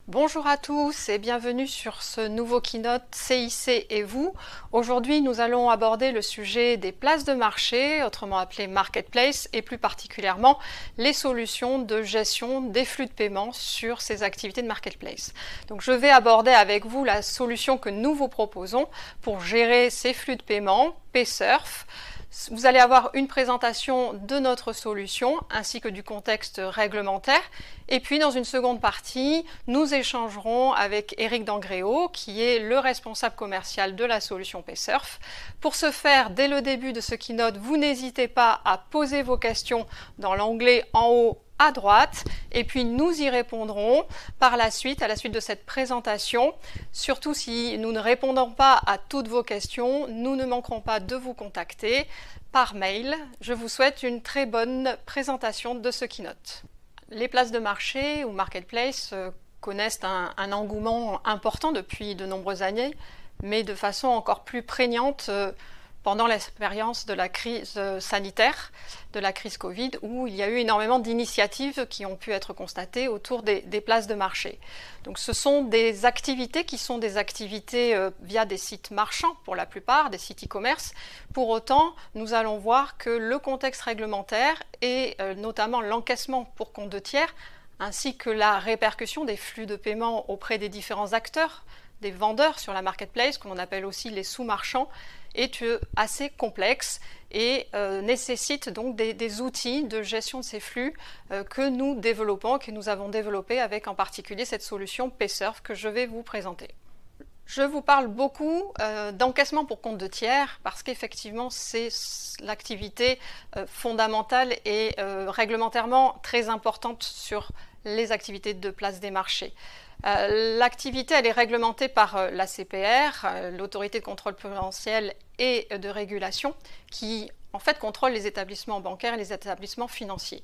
Bonjour à tous et bienvenue sur ce nouveau keynote CIC et vous. Aujourd'hui, nous allons aborder le sujet des places de marché, autrement appelées marketplace, et plus particulièrement les solutions de gestion des flux de paiement sur ces activités de marketplace. Donc, je vais aborder avec vous la solution que nous vous proposons pour gérer ces flux de paiement, Paysurf. Vous allez avoir une présentation de notre solution ainsi que du contexte réglementaire. Et puis dans une seconde partie, nous échangerons avec Eric Dangréo, qui est le responsable commercial de la solution Paysurf. Pour ce faire, dès le début de ce keynote, vous n'hésitez pas à poser vos questions dans l'onglet en haut à droite, et puis nous y répondrons par la suite, à la suite de cette présentation. Surtout si nous ne répondons pas à toutes vos questions, nous ne manquerons pas de vous contacter par mail. Je vous souhaite une très bonne présentation de ce keynote. Les places de marché ou marketplace connaissent un engouement important depuis de nombreuses années, mais de façon encore plus prégnante pendant l'expérience de la crise sanitaire, de la crise Covid, où il y a eu énormément d'initiatives qui ont pu être constatées autour des places de marché. Donc ce sont des activités qui sont des activités via des sites marchands pour la plupart, des sites e-commerce. Pour autant, nous allons voir que le contexte réglementaire et notamment l'encaissement pour compte de tiers, ainsi que la répercussion des flux de paiement auprès des différents acteurs, des vendeurs sur la marketplace, qu'on appelle aussi les sous-marchands, est assez complexe et nécessite donc des outils de gestion de ces flux que nous développons, que nous avons développés avec en particulier cette solution Paysurf que je vais vous présenter. Je vous parle beaucoup d'encaissement pour compte de tiers parce qu'effectivement c'est l'activité fondamentale et réglementairement très importante sur les activités de place des marchés. L'activité elle est réglementée par l'ACPR, l'autorité de contrôle prudentiel et de régulation, qui en fait contrôle les établissements bancaires et les établissements financiers.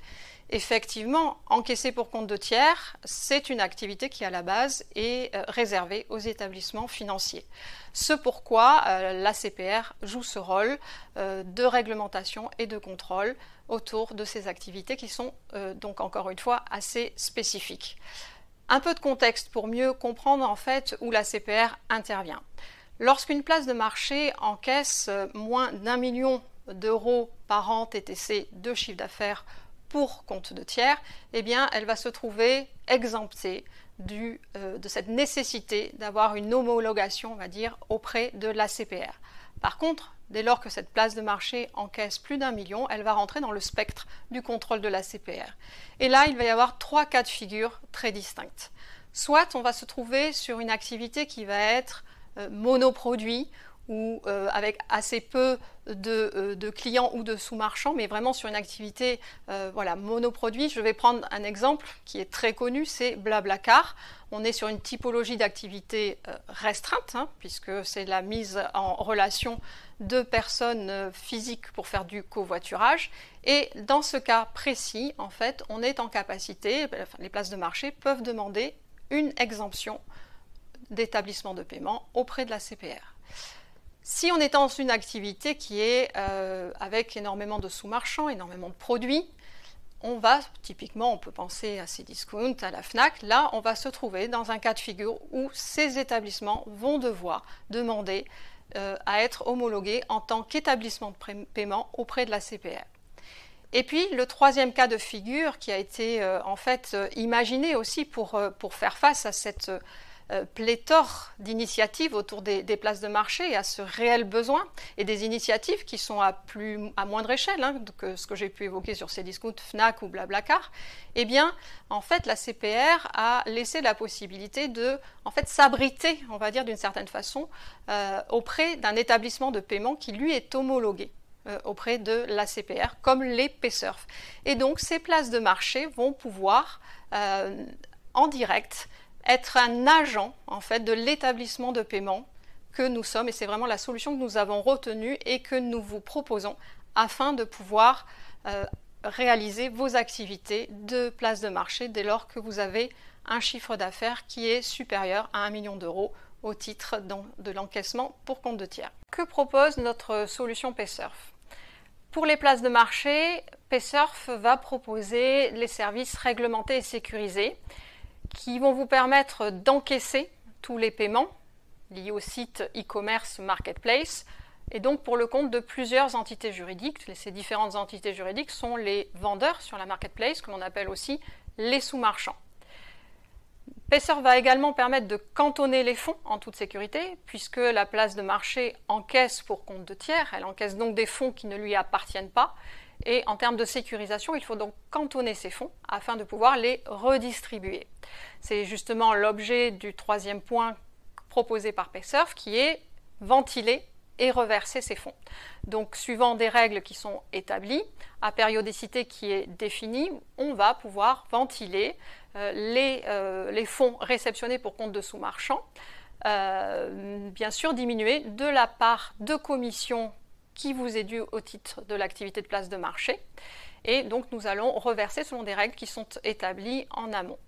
Effectivement, encaisser pour compte de tiers, c'est une activité qui à la base est réservée aux établissements financiers. Ce pourquoi l'ACPR joue ce rôle de réglementation et de contrôle autour de ces activités qui sont donc encore une fois assez spécifiques. Un peu de contexte pour mieux comprendre en fait où la CPR intervient. Lorsqu'une place de marché encaisse moins d'1 million d'euros par an TTC de chiffre d'affaires pour compte de tiers, eh bien, elle va se trouver exemptée de cette nécessité d'avoir une homologation, on va dire, auprès de la CPR. Par contre, dès lors que cette place de marché encaisse plus d'1 million, elle va rentrer dans le spectre du contrôle de la CPR. Et là, il va y avoir 3 cas de figure très distincts. Soit on va se trouver sur une activité qui va être monoproduit, ou avec assez peu de clients ou de sous-marchands, mais vraiment sur une activité monoproduit. Je vais prendre un exemple qui est très connu, c'est Blablacar. On est sur une typologie d'activité restreinte, puisque c'est la mise en relation de personnes physiques pour faire du covoiturage. Et dans ce cas précis, en fait, on est en capacité, les places de marché peuvent demander une exemption d'établissement de paiement auprès de la CPR. Si on est dans une activité qui est avec énormément de sous-marchands, énormément de produits, typiquement, on peut penser à Cdiscount, à la Fnac, là, on va se trouver dans un cas de figure où ces établissements vont devoir demander à être homologués en tant qu'établissement de paiement auprès de la CPR. Et puis, le troisième cas de figure qui a été imaginé aussi pour faire face à cette pléthore d'initiatives autour des places de marché et à ce réel besoin, et des initiatives qui sont à moindre échelle que ce que j'ai pu évoquer sur Cdiscount, Fnac ou Blablacar, eh bien, en fait, la CPR a laissé la possibilité de s'abriter, on va dire d'une certaine façon, auprès d'un établissement de paiement qui, lui, est homologué auprès de la CPR, comme les Paysurf. Et donc, ces places de marché vont pouvoir, en direct, être un agent en fait de l'établissement de paiement que nous sommes, et c'est vraiment la solution que nous avons retenue et que nous vous proposons afin de pouvoir réaliser vos activités de place de marché dès lors que vous avez un chiffre d'affaires qui est supérieur à 1 million d'euros au titre de l'encaissement pour compte de tiers. Que propose notre solution Paysurf? Pour les places de marché, Paysurf va proposer les services réglementés et sécurisés qui vont vous permettre d'encaisser tous les paiements liés au site e-commerce marketplace, et donc pour le compte de plusieurs entités juridiques. Ces différentes entités juridiques sont les vendeurs sur la marketplace, que l'on appelle aussi les sous-marchands. Paysurf va également permettre de cantonner les fonds en toute sécurité, puisque la place de marché encaisse pour compte de tiers, elle encaisse donc des fonds qui ne lui appartiennent pas, et en termes de sécurisation, il faut donc cantonner ces fonds afin de pouvoir les redistribuer. C'est justement l'objet du troisième point proposé par Paysurf, qui est ventiler et reverser ces fonds. Donc, suivant des règles qui sont établies, à périodicité qui est définie, on va pouvoir ventiler les fonds réceptionnés pour compte de sous-marchands, bien sûr diminuer de la part de commission qui vous est due au titre de l'activité de place de marché, et donc nous allons reverser selon des règles qui sont établies en amont.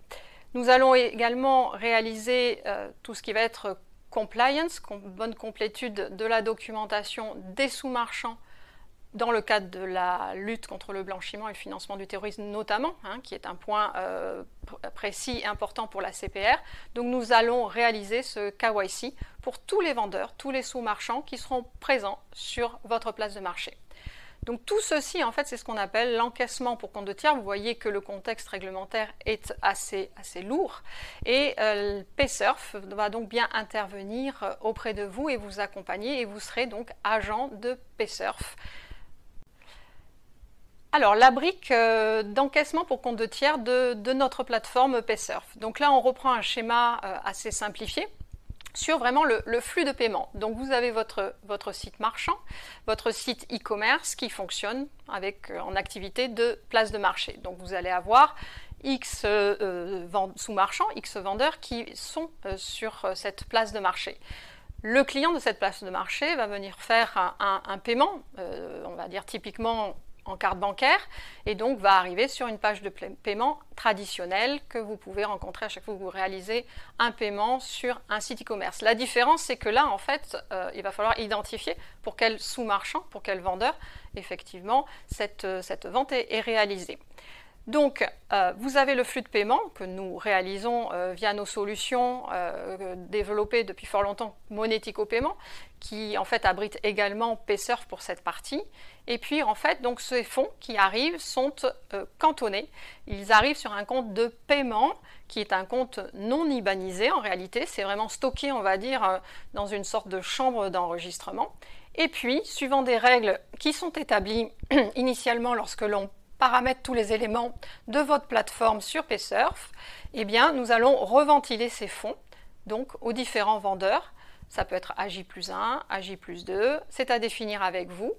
Nous allons également réaliser tout ce qui va être compliance, bonne complétude de la documentation des sous-marchands dans le cadre de la lutte contre le blanchiment et le financement du terrorisme notamment, qui est un point précis et important pour la CPR. Donc nous allons réaliser ce KYC pour tous les vendeurs, tous les sous-marchands qui seront présents sur votre place de marché. Donc tout ceci, en fait, c'est ce qu'on appelle l'encaissement pour compte de tiers. Vous voyez que le contexte réglementaire est assez lourd, et Paysurf va donc bien intervenir auprès de vous et vous accompagner, et vous serez donc agent de Paysurf. Alors, la brique d'encaissement pour compte de tiers de notre plateforme Paysurf. Donc là, on reprend un schéma assez simplifié sur vraiment le flux de paiement. Donc vous avez votre site marchand, votre site e-commerce qui fonctionne en activité de place de marché. Donc vous allez avoir X sous-marchands, X vendeurs qui sont sur cette place de marché. Le client de cette place de marché va venir faire un paiement, on va dire typiquement en carte bancaire, et donc va arriver sur une page de paiement traditionnelle que vous pouvez rencontrer à chaque fois que vous réalisez un paiement sur un site e-commerce. La différence, c'est que là, en fait, il va falloir identifier pour quel sous-marchand, pour quel vendeur, effectivement, cette vente est réalisée. Donc, vous avez le flux de paiement que nous réalisons via nos solutions développées depuis fort longtemps, Monético Paiement, qui en fait abrite également Paysurf pour cette partie. Et puis en fait, donc ces fonds qui arrivent sont cantonnés. Ils arrivent sur un compte de paiement qui est un compte non IBANisé en réalité. C'est vraiment stocké, on va dire, dans une sorte de chambre d'enregistrement. Et puis, suivant des règles qui sont établies initialement lorsque l'on paramètre tous les éléments de votre plateforme sur Paysurf, eh bien, nous allons reventiler ces fonds donc aux différents vendeurs. Ça peut être AJ+1, AJ+2, c'est à définir avec vous.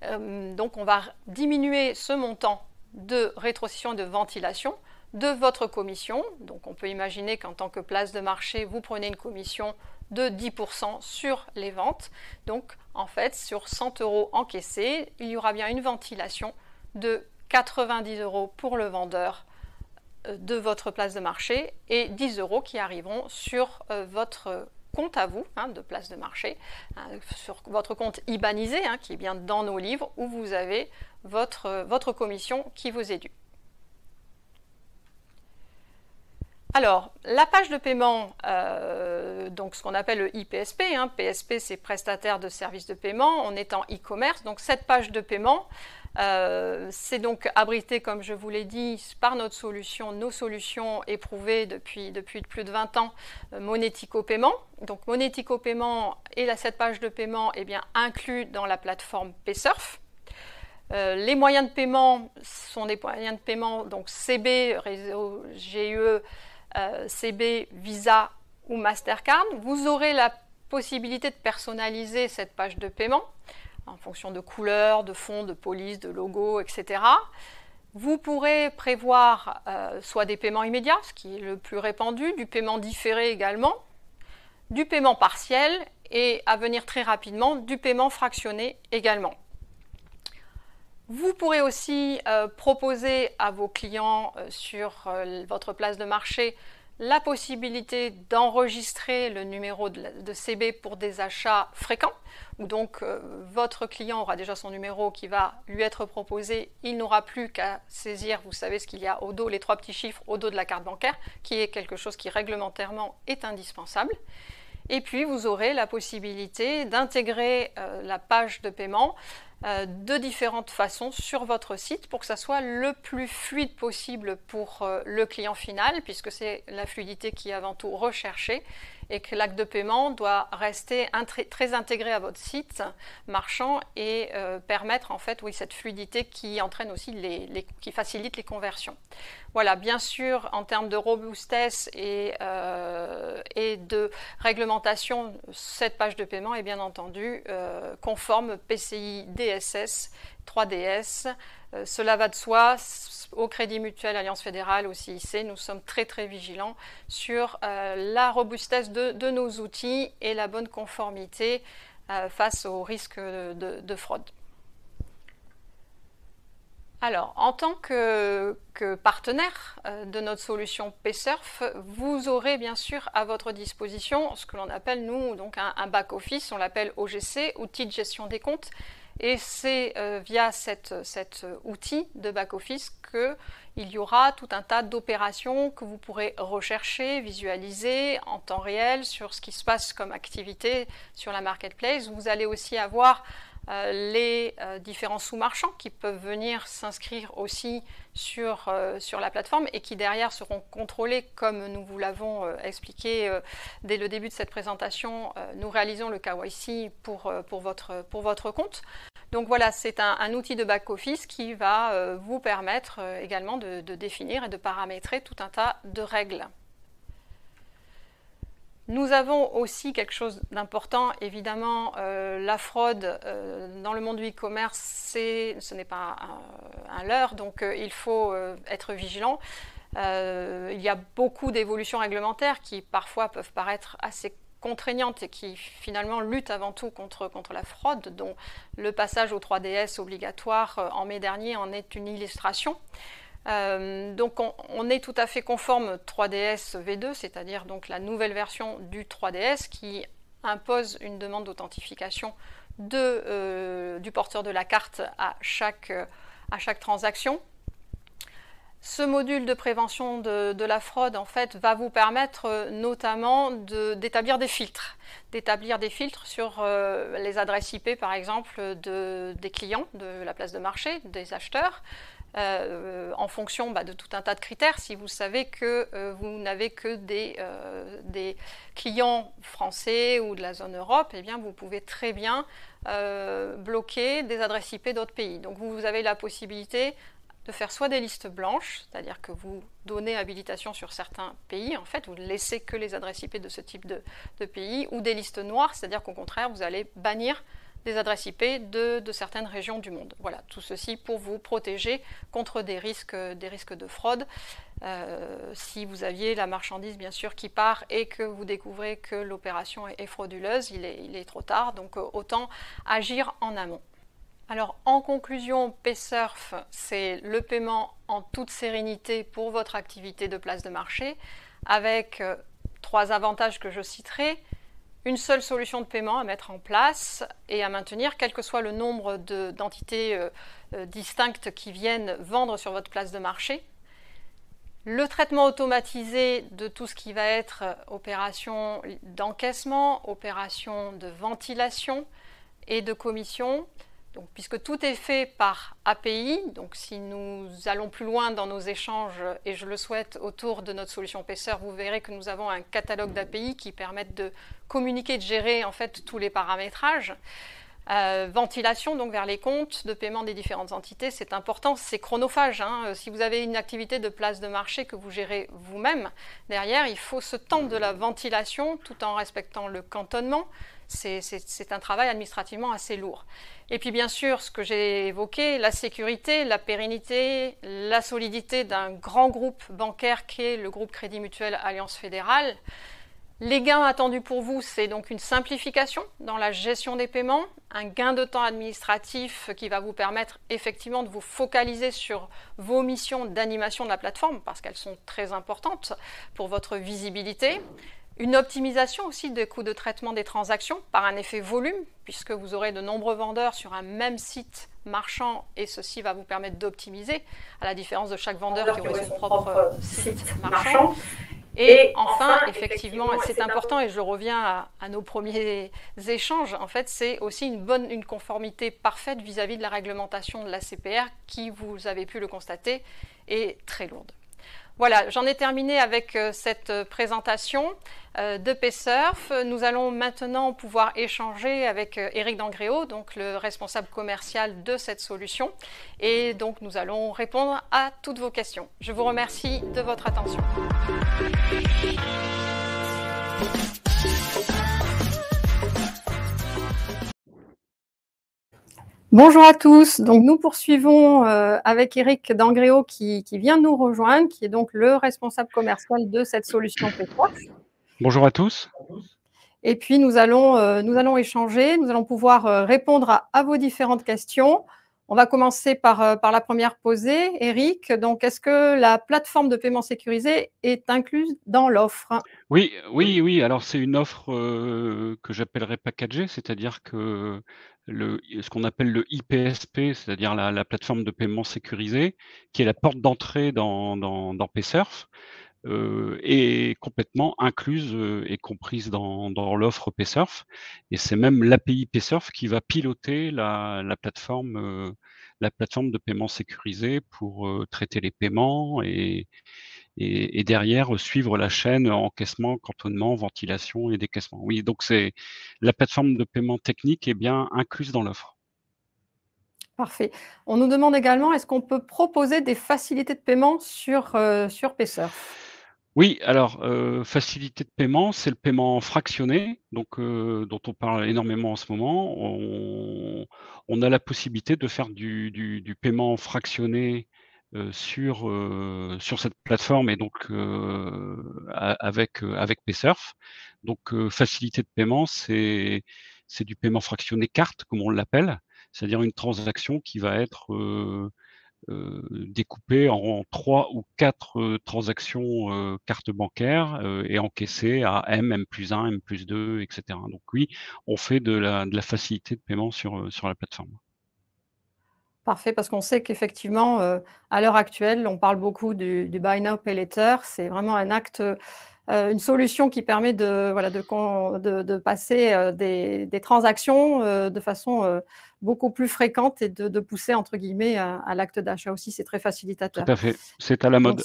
Donc on va diminuer ce montant de rétrocession et de ventilation de votre commission. Donc on peut imaginer qu'en tant que place de marché, vous prenez une commission de 10% sur les ventes. Donc en fait, sur 100 € encaissés, il y aura bien une ventilation de 90 € pour le vendeur de votre place de marché et 10 € qui arriveront sur votre compte à vous, de place de marché, sur votre compte IBANisé, qui est bien dans nos livres, où vous avez votre commission qui vous est due. Alors, la page de paiement, donc ce qu'on appelle le IPSP, PSP c'est prestataire de services de paiement, on est en e-commerce, donc cette page de paiement, c'est donc abrité, comme je vous l'ai dit, par notre solution, nos solutions éprouvées depuis plus de 20 ans, Monético Paiement. Donc Monético Paiement et cette page de paiement est bien inclus dans la plateforme Paysurf. Les moyens de paiement sont des moyens de paiement, donc CB, réseau GUE, CB, Visa ou Mastercard. Vous aurez la possibilité de personnaliser cette page de paiement en fonction de couleurs, de fonds, de police, de logos, etc. Vous pourrez prévoir soit des paiements immédiats, ce qui est le plus répandu, du paiement différé également, du paiement partiel et à venir très rapidement, du paiement fractionné également. Vous pourrez aussi proposer à vos clients sur votre place de marché la possibilité d'enregistrer le numéro de CB pour des achats fréquents, où donc votre client aura déjà son numéro qui va lui être proposé, il n'aura plus qu'à saisir, vous savez ce qu'il y a au dos, les 3 petits chiffres au dos de la carte bancaire, qui est quelque chose qui réglementairement est indispensable. Et puis vous aurez la possibilité d'intégrer la page de paiement de différentes façons sur votre site pour que ça soit le plus fluide possible pour le client final, puisque c'est la fluidité qui est avant tout recherchée et que l'acte de paiement doit rester très intégré à votre site marchand et permettre en fait cette fluidité qui entraîne aussi qui facilite les conversions. Voilà, bien sûr, en termes de robustesse et de réglementation, cette page de paiement est bien entendu conforme PCI DSS 3DS. Cela va de soi. Au Crédit Mutuel, Alliance Fédérale, au CIC, nous sommes très vigilants sur la robustesse de nos outils et la bonne conformité face aux risques de fraude. Alors, en tant que partenaire de notre solution Paysurf, vous aurez bien sûr à votre disposition ce que l'on appelle, nous, donc un back-office, on l'appelle OGC, outil de gestion des comptes. Et c'est via cet outil de back-office qu'il y aura tout un tas d'opérations que vous pourrez rechercher, visualiser en temps réel sur ce qui se passe comme activité sur la marketplace. Vous allez aussi avoir les différents sous-marchands qui peuvent venir s'inscrire aussi sur la plateforme et qui derrière seront contrôlés comme nous vous l'avons expliqué dès le début de cette présentation. Nous réalisons le KYC pour votre compte. Donc voilà, c'est un outil de back-office qui va vous permettre également de définir et de paramétrer tout un tas de règles. Nous avons aussi quelque chose d'important, évidemment, la fraude dans le monde du e-commerce, ce n'est pas un leurre, donc il faut être vigilant. Il y a beaucoup d'évolutions réglementaires qui parfois peuvent paraître assez contraignantes et qui finalement luttent avant tout contre la fraude, dont le passage au 3DS obligatoire en mai dernier en est une illustration. Donc on est tout à fait conforme 3DS V2, c'est-à-dire donc la nouvelle version du 3DS qui impose une demande d'authentification du porteur de la carte à chaque transaction. Ce module de prévention de la fraude en fait va vous permettre notamment d'établir des filtres sur les adresses IP par exemple des clients de la place de marché, des acheteurs. En fonction de tout un tas de critères. Si vous savez que vous n'avez que des clients français ou de la zone Europe, eh bien vous pouvez très bien bloquer des adresses IP d'autres pays. Donc vous avez la possibilité de faire soit des listes blanches, c'est-à-dire que vous donnez habilitation sur certains pays, en fait, vous ne laissez que les adresses IP de ce type de pays, ou des listes noires, c'est-à-dire qu'au contraire, vous allez bannir des adresses IP de certaines régions du monde. Voilà, tout ceci pour vous protéger contre des risques de fraude. Si vous aviez la marchandise bien sûr qui part et que vous découvrez que l'opération est frauduleuse, il est trop tard, donc autant agir en amont. Alors en conclusion, Paysurf, c'est le paiement en toute sérénité pour votre activité de place de marché, avec 3 avantages que je citerai. Une seule solution de paiement à mettre en place et à maintenir, quel que soit le nombre d'entités distinctes qui viennent vendre sur votre place de marché. Le traitement automatisé de tout ce qui va être opération d'encaissement, opération de ventilation et de commission. Donc, puisque tout est fait par API, donc si nous allons plus loin dans nos échanges, et je le souhaite, autour de notre solution Paysurf, vous verrez que nous avons un catalogue d'API qui permettent de communiquer, de gérer en fait tous les paramétrages. Ventilation donc vers les comptes de paiement des différentes entités, c'est important, c'est chronophage. Si vous avez une activité de place de marché que vous gérez vous-même, derrière il faut ce temps de la ventilation tout en respectant le cantonnement. C'est un travail administrativement assez lourd. Et puis bien sûr, ce que j'ai évoqué, la sécurité, la pérennité, la solidité d'un grand groupe bancaire qui est le groupe Crédit Mutuel Alliance Fédérale. Les gains attendus pour vous, c'est donc une simplification dans la gestion des paiements, un gain de temps administratif qui va vous permettre effectivement de vous focaliser sur vos missions d'animation de la plateforme parce qu'elles sont très importantes pour votre visibilité. Une optimisation aussi des coûts de traitement des transactions par un effet volume, puisque vous aurez de nombreux vendeurs sur un même site marchand et ceci va vous permettre d'optimiser, à la différence de chaque vendeur qui aurait son propre site marchand. Et enfin, effectivement, c'est important et je reviens à nos premiers échanges, en fait, c'est aussi une conformité parfaite vis-à-vis de la réglementation de la CPR qui, vous avez pu le constater, est très lourde. Voilà, j'en ai terminé avec cette présentation de Paysurf. Nous allons maintenant pouvoir échanger avec Éric Dangréo, donc le responsable commercial de cette solution. Et donc nous allons répondre à toutes vos questions. Je vous remercie de votre attention. Bonjour à tous, donc nous poursuivons avec Éric Dangréo qui vient de nous rejoindre, qui est donc le responsable commercial de cette solution Paysurf. Bonjour à tous. Et puis nous allons échanger, nous allons pouvoir répondre à vos différentes questions. On va commencer par la première posée. Éric, donc est-ce que la plateforme de paiement sécurisé est incluse dans l'offre? Oui. Alors c'est une offre que j'appellerais packagée, c'est-à-dire que ce qu'on appelle le IPSP, c'est-à-dire la plateforme de paiement sécurisé, qui est la porte d'entrée dans Paysurf, est complètement incluse et comprise dans l'offre Paysurf. Et c'est même l'API Paysurf qui va piloter la plateforme de paiement sécurisé pour traiter les paiements et derrière suivre la chaîne encaissement, cantonnement, ventilation et décaissement. Oui, donc c'est la plateforme de paiement technique est bien incluse dans l'offre. Parfait. On nous demande également, est-ce qu'on peut proposer des facilités de paiement sur Paysurf? Oui, alors facilité de paiement, c'est le paiement fractionné, donc dont on parle énormément en ce moment. On a la possibilité de faire du paiement fractionné sur cette plateforme et donc avec Paysurf. Donc facilité de paiement, c'est du paiement fractionné carte, comme on l'appelle, c'est-à-dire une transaction qui va être découpé en 3 ou 4 transactions carte bancaire et encaissées à M+1, M+2, et cetera. Donc oui, on fait de la facilité de paiement sur la plateforme. Parfait, parce qu'on sait qu'effectivement, à l'heure actuelle, on parle beaucoup du buy now, pay later. C'est vraiment un acte, une solution qui permet de passer des transactions de façon beaucoup plus fréquente et de pousser entre guillemets à l'acte d'achat aussi. C'est très Tout facilitateur. à fait, c'est à la Donc mode.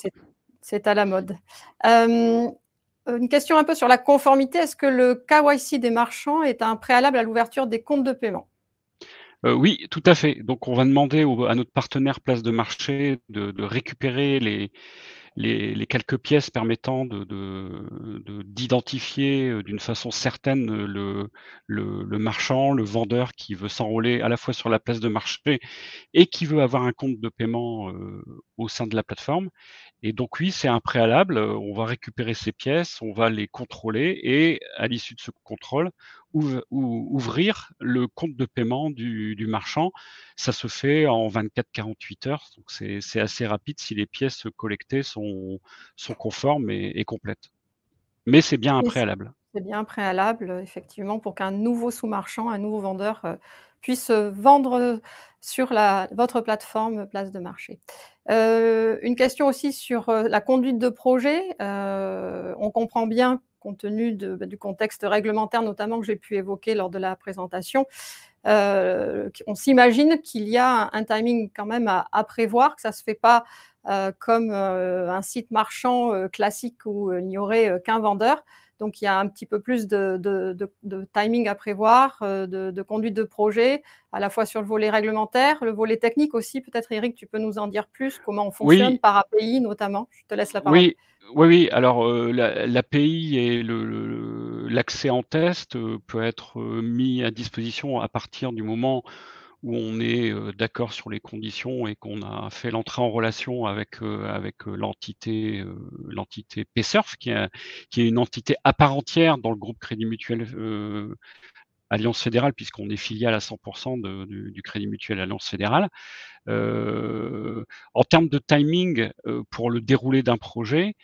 c'est à la mode. Une question un peu sur la conformité. Est-ce que le KYC des marchands est un préalable à l'ouverture des comptes de paiement? Oui, tout à fait. Donc on va demander à notre partenaire place de marché de récupérer les quelques pièces permettant d'identifier d'une façon certaine le marchand, le vendeur qui veut s'enrôler à la fois sur la place de marché et qui veut avoir un compte de paiement au sein de la plateforme. Et donc oui, c'est un préalable. On va récupérer ces pièces, on va les contrôler et à l'issue de ce contrôle, ouvrir le compte de paiement du marchand. Ça se fait en 24-48 heures, donc c'est assez rapide si les pièces collectées sont conformes et complètes. Mais c'est bien un Oui, préalable. c'est bien préalable, effectivement, pour qu'un nouveau sous-marchand, un nouveau vendeur, puisse, vendre, sur votre plateforme, place de marché. Une question aussi sur, la conduite de projet. On comprend bien, compte tenu du contexte réglementaire notamment que j'ai pu évoquer lors de la présentation, on s'imagine qu'il y a un timing quand même à prévoir, que ça ne se fait pas, comme, un site marchand, classique où il n'y aurait, qu'un vendeur. Donc il y a un petit peu plus de timing à prévoir, de conduite de projet, à la fois sur le volet réglementaire, le volet technique aussi. Peut-être Éric, tu peux nous en dire plus, comment on fonctionne Oui, par API notamment? Je te laisse la parole. oui. Alors, l'API et l'accès en test peut être mis à disposition à partir du moment où on est d'accord sur les conditions et qu'on a fait l'entrée en relation avec l'entité PaySurf, qui est une entité à part entière dans le groupe Crédit Mutuel Alliance Fédérale, puisqu'on est filiale à 100% du Crédit Mutuel Alliance Fédérale. En termes de timing, pour le déroulé d'un projet,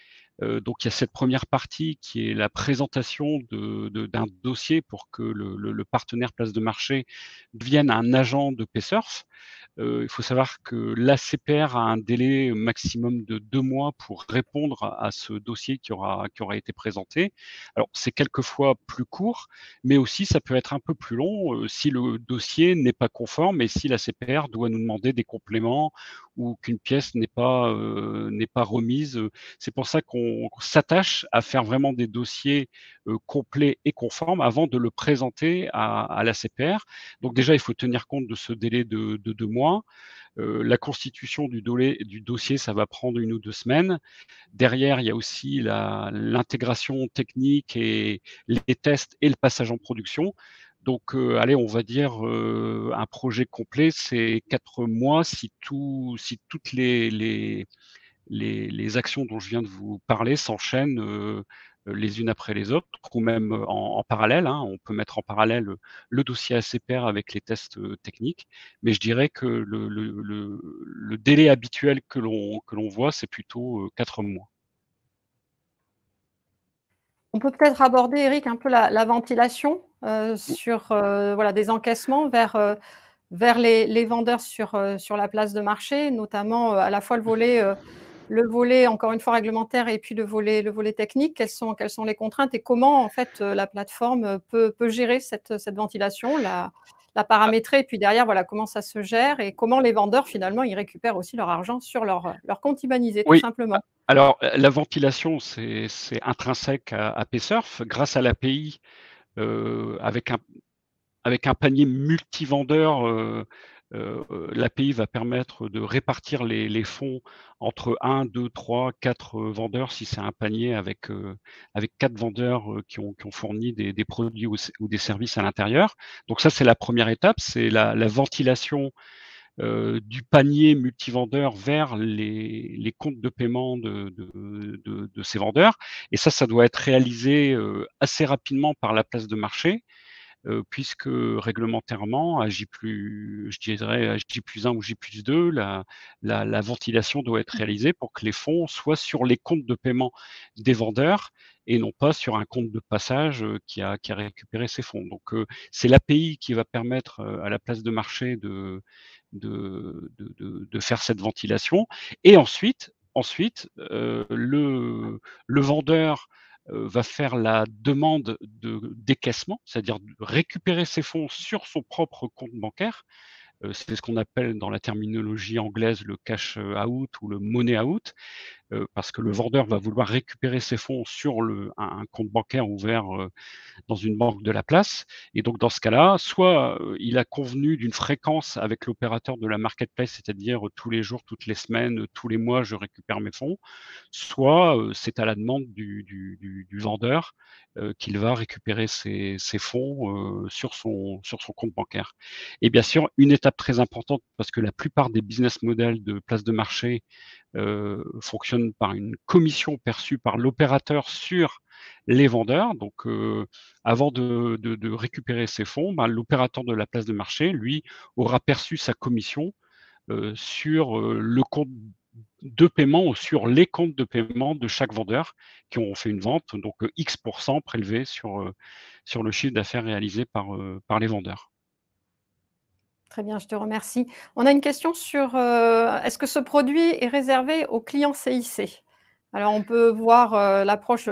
donc il y a cette première partie qui est la présentation d'un dossier pour que le partenaire place de marché devienne un agent de PaySurf. Il faut savoir que l'ACPR a un délai maximum de 2 mois pour répondre à ce dossier qui aura été présenté. Alors, c'est quelquefois plus court, mais aussi ça peut être un peu plus long si le dossier n'est pas conforme et si l'ACPR doit nous demander des compléments ou qu'une pièce n'est pas remise. C'est pour ça qu'on s'attache à faire vraiment des dossiers complets et conformes avant de le présenter à l'ACPR. Donc déjà, il faut tenir compte de ce délai de 2 mois. La constitution du dossier, ça va prendre 1 ou 2 semaines. Derrière, il y a aussi l'intégration technique et les tests et le passage en production. Donc, allez, on va dire un projet complet, c'est 4 mois si toutes les actions dont je viens de vous parler s'enchaînent les unes après les autres, ou même en parallèle. Hein. On peut mettre en parallèle le dossier ACPR avec les tests techniques, mais je dirais que le délai habituel que l'on voit, c'est plutôt 4 mois. On peut peut-être aborder, Eric, un peu la ventilation sur voilà, des encaissements vers les vendeurs sur la place de marché, notamment à la fois le volet encore une fois réglementaire et puis le volet technique. Quelles sont les contraintes et comment en fait la plateforme peut gérer cette ventilation, la paramétrer et puis derrière voilà comment ça se gère et comment les vendeurs finalement ils récupèrent aussi leur argent sur leur compte IBANisé tout Oui, simplement. alors la ventilation, c'est intrinsèque à PaySurf. Grâce à l'API, avec un panier multivendeur, l'API va permettre de répartir les fonds entre 1, 2, 3, 4 vendeurs si c'est un panier avec 4 vendeurs qui ont fourni des produits ou des services à l'intérieur. Donc ça, c'est la première étape, c'est la ventilation du panier multivendeur vers les comptes de paiement de ces vendeurs. Et ça doit être réalisé assez rapidement par la place de marché, puisque réglementairement, à je dirais à J+1 ou J+2, la ventilation doit être réalisée pour que les fonds soient sur les comptes de paiement des vendeurs et non pas sur un compte de passage qui a récupéré ces fonds. Donc, c'est l'API qui va permettre à la place de marché de faire cette ventilation. Et ensuite, le vendeur va faire la demande décaissement, c'est-à-dire de récupérer ses fonds sur son propre compte bancaire. C'est ce qu'on appelle dans la terminologie anglaise le cash out ou le money out, parce que le vendeur va vouloir récupérer ses fonds sur un compte bancaire ouvert dans une banque de la place. Et donc, dans ce cas-là, soit il a convenu d'une fréquence avec l'opérateur de la marketplace, c'est-à-dire tous les jours, toutes les semaines, tous les mois, je récupère mes fonds, soit c'est à la demande du vendeur qu'il va récupérer ses fonds sur son compte bancaire. Et bien sûr, une étape très importante, parce que la plupart des business models de place de marché fonctionnent par une commission perçue par l'opérateur sur les vendeurs. Donc, avant de récupérer ses fonds, ben, l'opérateur de la place de marché, lui, aura perçu sa commission sur le compte de paiement ou sur les comptes de paiement de chaque vendeur qui ont fait une vente, donc X% prélevé sur le chiffre d'affaires réalisé par les vendeurs. Très bien, je te remercie. On a une question sur, est-ce que ce produit est réservé aux clients CIC? Alors on peut voir, l'approche,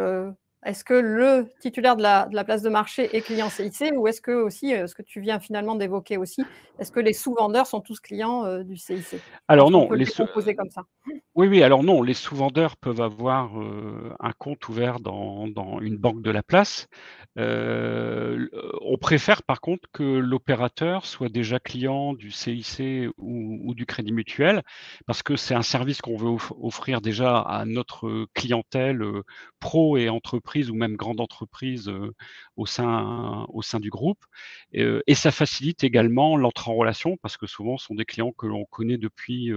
est-ce que le titulaire de la place de marché est client CIC ou est-ce que aussi, ce que tu viens finalement d'évoquer aussi, est-ce que les sous-vendeurs sont tous clients, du CIC? Je pense Alors qu'on non, peut le décomposer comme ça. oui, oui, alors non, les sous-vendeurs peuvent avoir un compte ouvert dans une banque de la place. On préfère par contre que l'opérateur soit déjà client du CIC ou du Crédit Mutuel, parce que c'est un service qu'on veut offrir déjà à notre clientèle pro et entreprise entreprise ou même grande entreprise au sein du groupe. Et ça facilite également l'entrée en relation parce que souvent, ce sont des clients que l'on connaît depuis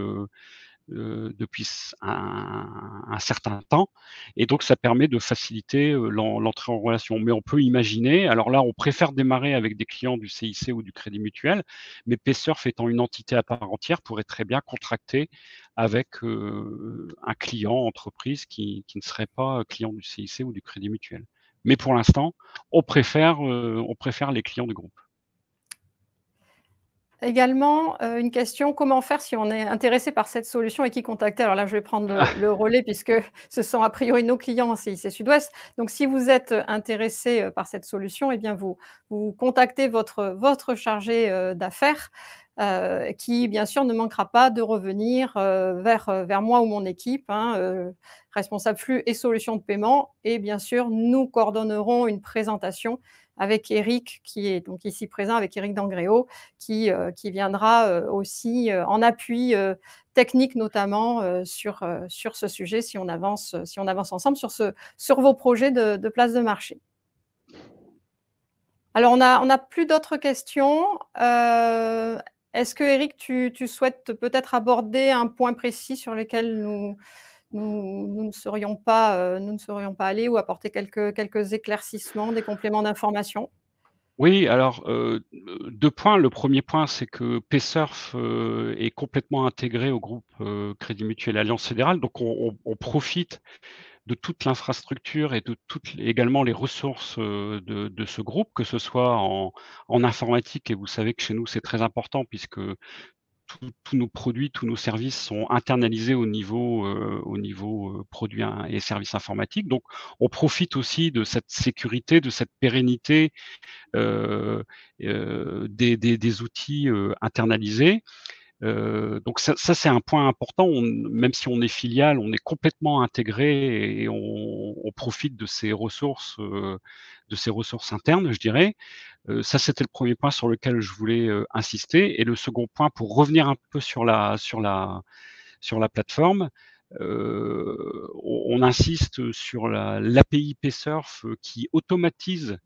un certain temps. Et donc, ça permet de faciliter l'entrée en relation. Mais on peut imaginer, alors là, on préfère démarrer avec des clients du CIC ou du Crédit Mutuel, mais Paysurf étant une entité à part entière, pourrait très bien contracter avec un client entreprise qui ne serait pas client du CIC ou du Crédit Mutuel. Mais pour l'instant, on préfère les clients du groupe. Également, une question, comment faire si on est intéressé par cette solution et qui contacter? Alors là, je vais prendre le relais puisque ce sont a priori nos clients en CIC Sud-Ouest. Donc si vous êtes intéressé, par cette solution, eh bien vous contactez votre chargé, d'affaires, qui bien sûr ne manquera pas de revenir, vers moi ou mon équipe, hein, responsable flux et solutions de paiement, et bien sûr, nous coordonnerons une présentation avec Eric qui est donc ici présent, avec Eric Dangréo, qui viendra, aussi, en appui, technique notamment, sur ce sujet si on avance ensemble sur vos projets de place de marché. Alors on a plus d'autres questions. Est-ce que Eric, tu souhaites peut-être aborder un point précis sur lequel nous ne serions pas allés, ou apporter quelques éclaircissements, des compléments d'information? Oui, alors, 2 points. Le premier point, c'est que Paysurf, est complètement intégré au groupe, Crédit Mutuel Alliance Fédérale. Donc on profite de toute l'infrastructure et de toutes également les ressources, de ce groupe, que ce soit en informatique, et vous savez que chez nous, c'est très important puisque tous nos produits, tous nos services sont internalisés au niveau, produits et services informatiques. Donc on profite aussi de cette sécurité, de cette pérennité des outils internalisés. Donc ça c'est un point important. Même si on est filiale, on est complètement intégré et on profite de ces ressources internes, je dirais. Ça, c'était le premier point sur lequel je voulais insister. Et le second point, pour revenir un peu sur la plateforme, on insiste sur l'API Paysurf qui automatise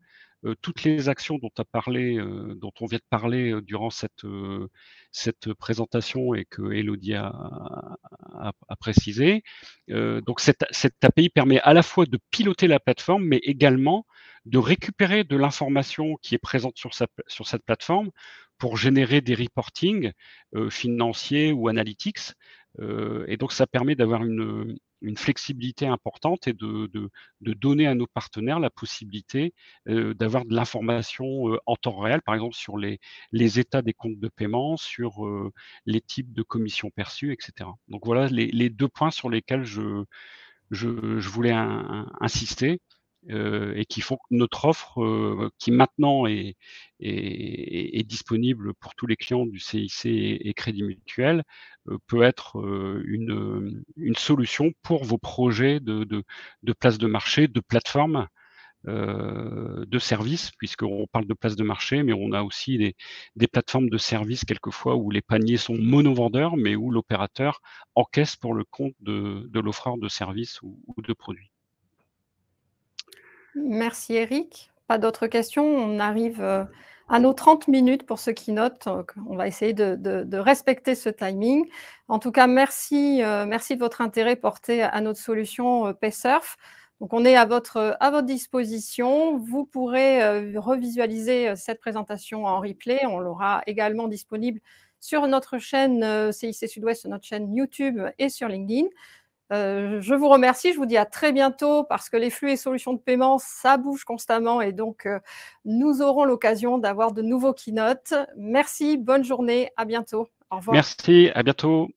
toutes les actions dont on vient de parler durant cette présentation et que Élodie a précisé. Donc cette API permet à la fois de piloter la plateforme, mais également de récupérer de l'information qui est présente sur cette plateforme pour générer des reportings financiers ou analytics. Et donc ça permet d'avoir une flexibilité importante et de donner à nos partenaires la possibilité d'avoir de l'information en temps réel, par exemple sur les états des comptes de paiement, sur les types de commissions perçues, etc. Donc voilà les 2 points sur lesquels je voulais insister et qui font que notre offre, qui maintenant est disponible pour tous les clients du CIC et Crédit Mutuel, peut être une solution pour vos projets de place de marché, de plateforme, de services, puisqu'on parle de place de marché, mais on a aussi des plateformes de services quelquefois où les paniers sont monovendeurs, mais où l'opérateur encaisse pour le compte de l'offreur de services ou de produits. Merci Eric. Pas d'autres questions? On arrive, à nos 30 minutes pour ce keynote, donc on va essayer de respecter ce timing. En tout cas, merci de votre intérêt porté à notre solution, Paysurf. Donc on est à votre disposition. Vous pourrez, revisualiser, cette présentation en replay. On l'aura également disponible sur notre chaîne, CIC Sud-Ouest, sur notre chaîne YouTube et sur LinkedIn. Je vous remercie, je vous dis à très bientôt parce que les flux et solutions de paiement, ça bouge constamment, et donc nous aurons l'occasion d'avoir de nouveaux keynotes. Merci, bonne journée, à bientôt. Au revoir. Merci, à bientôt.